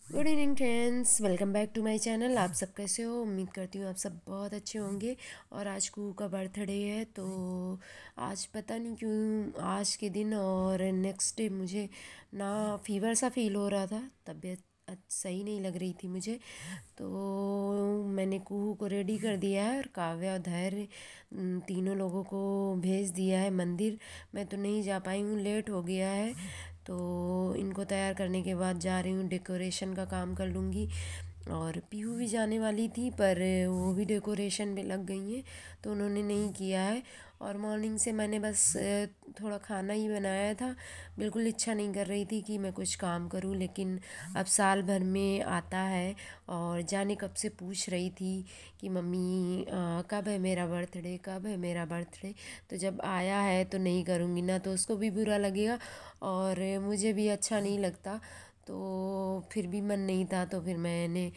Good evening friends, welcome back to my channel. आप सब कैसे हो? उम्मीद करती हूँ आप सब बहुत अच्छे होंगे। और आज कुहू का बर्थडे है, तो आज पता नहीं क्यों आज के दिन और नेक्स्ट डे मुझे ना फीवर सा फील हो रहा था। तबीयत सही नहीं लग रही थी मुझे। तो मैंने कुहू को रेडी कर दिया है और काव्या और धैर्य तीनों लोगों को भेज दिया है मंदिर। मैं तो नहीं जा पाई हूँ, लेट हो गया है। तो इनको तैयार करने के बाद जा रही हूँ, डेकोरेशन का काम कर लूँगी। और पीहू भी जाने वाली थी, पर वो भी डेकोरेशन में लग गई हैं, तो उन्होंने नहीं किया है। और मॉर्निंग से मैंने बस थोड़ा खाना ही बनाया था। बिल्कुल इच्छा नहीं कर रही थी कि मैं कुछ काम करूं, लेकिन अब साल भर में आता है। और जाने कब से पूछ रही थी कि मम्मी कब है मेरा बर्थडे, कब है मेरा बर्थडे। तो जब आया है तो नहीं करूँगी ना, तो उसको भी बुरा लगेगा और मुझे भी अच्छा नहीं लगता। तो फिर भी मन नहीं था, तो फिर मैंने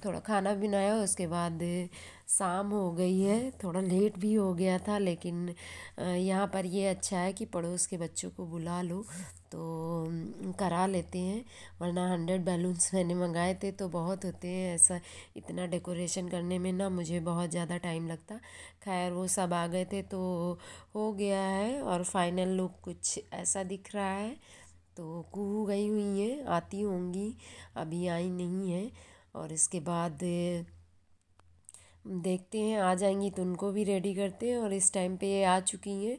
थोड़ा खाना बनाया। उसके बाद शाम हो गई है, थोड़ा लेट भी हो गया था, लेकिन यहाँ पर ये अच्छा है कि पड़ोस के बच्चों को बुला लो तो करा लेते हैं। वरना 100 बैलून्स मैंने मंगाए थे तो बहुत होते हैं, ऐसा इतना डेकोरेशन करने में ना मुझे बहुत ज़्यादा टाइम लगता। खैर वो सब आ गए थे तो हो गया है, और फाइनल लुक कुछ ऐसा दिख रहा है। तो कुहू गई हुई हैं, आती होंगी, अभी आई नहीं है। और इसके बाद देखते हैं, आ जाएंगी तो उनको भी रेडी करते हैं। और इस टाइम पे ये आ चुकी हैं,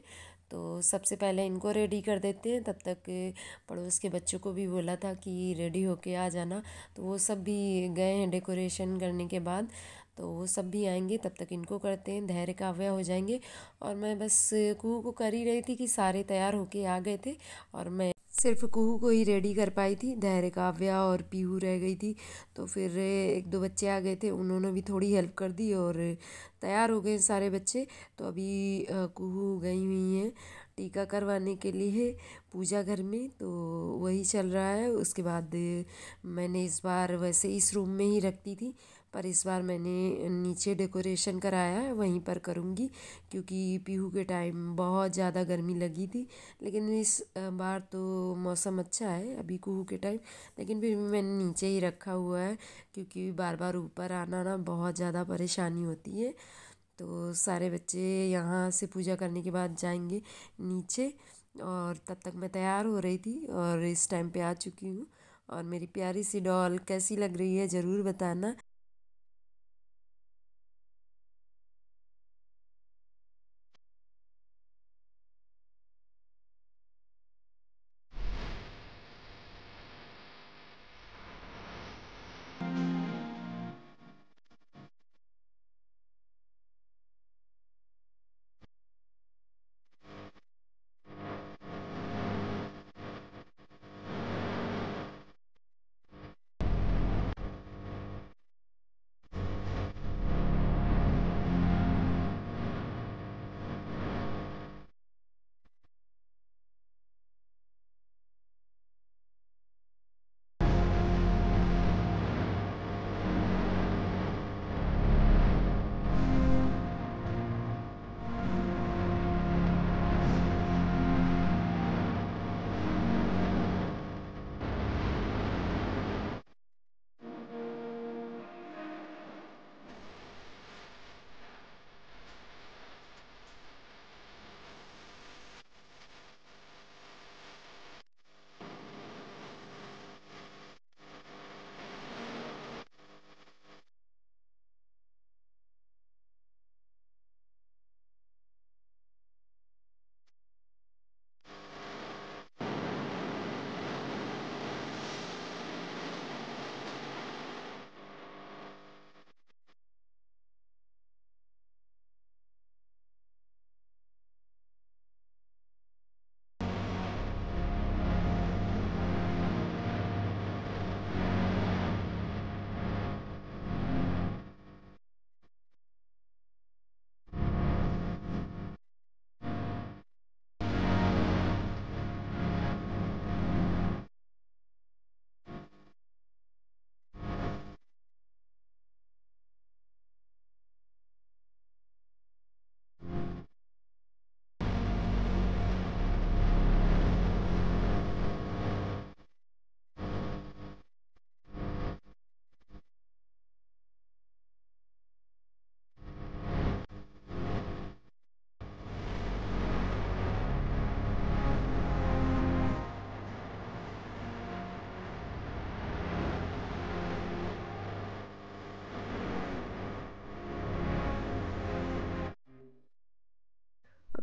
तो सबसे पहले इनको रेडी कर देते हैं। तब तक पड़ोस के बच्चों को भी बोला था कि रेडी होके आ जाना, तो वो सब भी गए हैं डेकोरेशन करने के बाद। तो वो सब भी आएंगे, तब तक इनको करते हैं, धैर्य काव्या हो जाएंगे। और मैं बस कुहू को कर ही रही थी कि सारे तैयार होके आ गए थे, और मैं सिर्फ कुहू को ही रेडी कर पाई थी। धैर्य काव्या और पीहू रह गई थी। तो फिर एक दो बच्चे आ गए थे, उन्होंने भी थोड़ी हेल्प कर दी और तैयार हो गए सारे बच्चे। तो अभी कुहू गई हुई हैं टीका करवाने के लिए पूजा घर में, तो वही चल रहा है। उसके बाद मैंने इस बार वैसे इस रूम में ही रखती थी, पर इस बार मैंने नीचे डेकोरेशन कराया है, वहीं पर करूँगी। क्योंकि पीहू के टाइम बहुत ज़्यादा गर्मी लगी थी, लेकिन इस बार तो मौसम अच्छा है अभी कुहू के टाइम। लेकिन फिर भी मैंने नीचे ही रखा हुआ है, क्योंकि बार बार ऊपर आना ना बहुत ज़्यादा परेशानी होती है। तो सारे बच्चे यहाँ से पूजा करने के बाद जाएंगे नीचे। और तब तक मैं तैयार हो रही थी और इस टाइम पे आ चुकी हूँ। और मेरी प्यारी सी डॉल कैसी लग रही है ज़रूर बताना।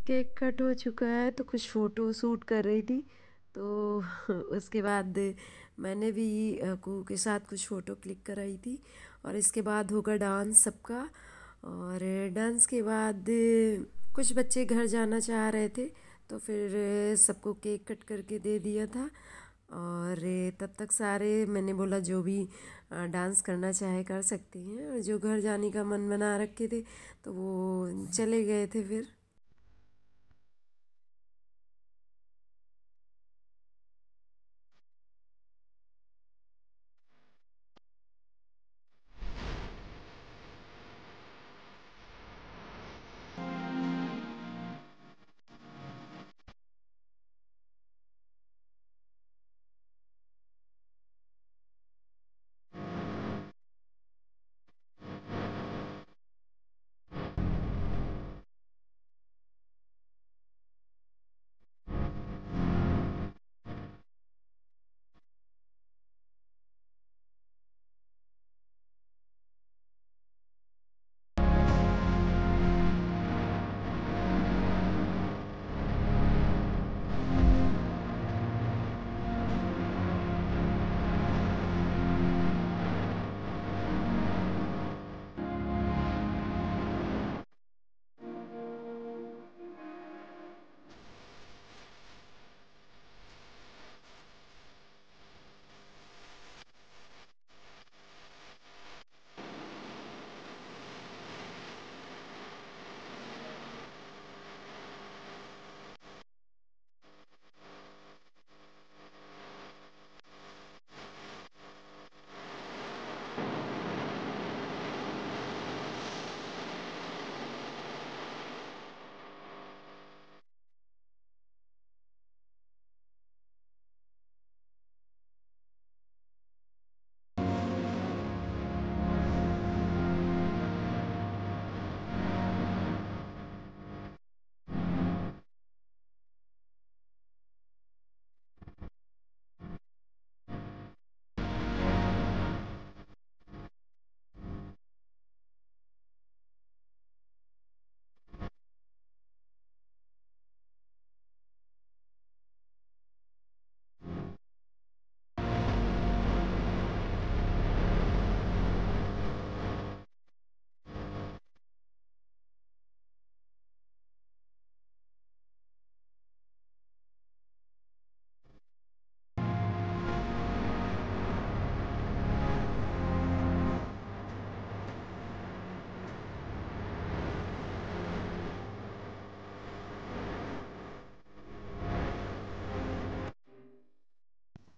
केक कट हो चुका है तो कुछ फ़ोटो शूट कर रही थी। तो उसके बाद मैंने भी कुहू के साथ कुछ फ़ोटो क्लिक कराई थी। और इसके बाद होगा डांस सबका। और डांस के बाद कुछ बच्चे घर जाना चाह रहे थे, तो फिर सबको केक कट करके दे दिया था। और तब तक सारे मैंने बोला जो भी डांस करना चाहे कर सकती हैं, और जो घर जाने का मन बना रखे थे तो वो चले गए थे फिर।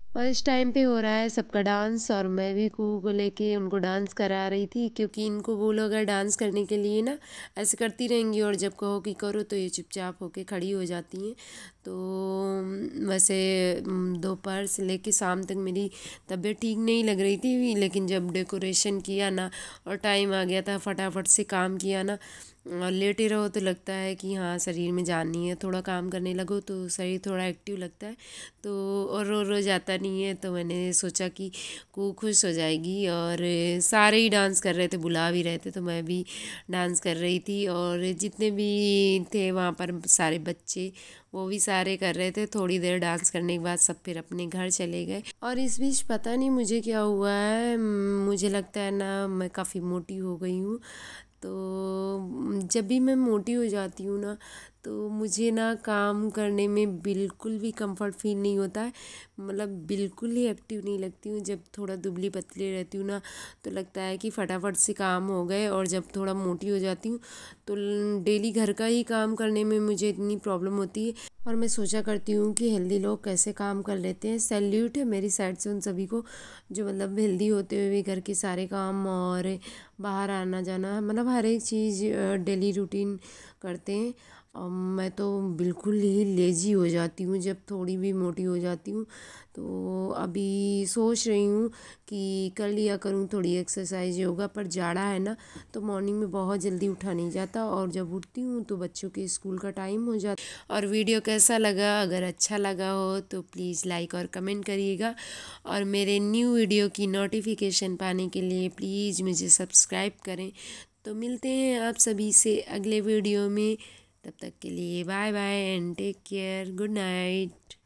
और इस टाइम पे हो रहा है सबका डांस, और मैं भी कुहू को लेके उनको डांस करा रही थी, क्योंकि इनको बोलो अगर डांस करने के लिए ना ऐसे करती रहेंगी, और जब कहो कि करो तो ये चुपचाप होके खड़ी हो जाती हैं। तो वैसे दोपहर से लेके शाम तक मेरी तबीयत ठीक नहीं लग रही थी, लेकिन जब डेकोरेशन किया ना और टाइम आ गया था, फटाफट से काम किया ना। और लेटे रहो तो लगता है कि हाँ शरीर में जान नहीं है, थोड़ा काम करने लगो तो शरीर थोड़ा एक्टिव लगता है। तो और रो जाता नहीं है, तो मैंने सोचा कि को खुश हो जाएगी। और सारे ही डांस कर रहे थे, बुला भी रहे थे, तो मैं भी डांस कर रही थी। और जितने भी थे वहाँ पर सारे बच्चे, वो भी सारे कर रहे थे। थोड़ी देर डांस करने के बाद सब फिर अपने घर चले गए। और इस बीच पता नहीं मुझे क्या हुआ है, मुझे लगता है ना मैं काफ़ी मोटी हो गई हूँ। तो जब भी मैं मोटी हो जाती हूँ ना, तो मुझे ना काम करने में बिल्कुल भी कंफर्ट फील नहीं होता है। मतलब बिल्कुल ही एक्टिव नहीं लगती हूँ। जब थोड़ा दुबली पतली रहती हूँ ना, तो लगता है कि फटाफट से काम हो गए। और जब थोड़ा मोटी हो जाती हूँ तो डेली घर का ही काम करने में मुझे इतनी प्रॉब्लम होती है। और मैं सोचा करती हूँ कि हेल्दी लोग कैसे काम कर लेते हैं। सैल्यूट है मेरी साइड से उन सभी को, जो मतलब हेल्दी होते हुए भी घर के सारे काम और बाहर आना जाना, मतलब हर एक चीज़ डेली रूटीन करते हैं। और मैं तो बिल्कुल ही लेजी हो जाती हूँ जब थोड़ी भी मोटी हो जाती हूँ। तो अभी सोच रही हूँ कि कर लिया करूँ थोड़ी एक्सरसाइज योगा, पर जाड़ा है ना, तो मॉर्निंग में बहुत जल्दी उठा नहीं जाता, और जब उठती हूँ तो बच्चों के स्कूल का टाइम हो जाता। और वीडियो कैसा लगा, अगर अच्छा लगा हो तो प्लीज़ लाइक और कमेंट करिएगा। और मेरे न्यू वीडियो की नोटिफिकेशन पाने के लिए प्लीज़ मुझे सब्सक्राइब करें। तो मिलते हैं आप सभी से अगले वीडियो में। तब तक के लिए bye bye and take care, good night.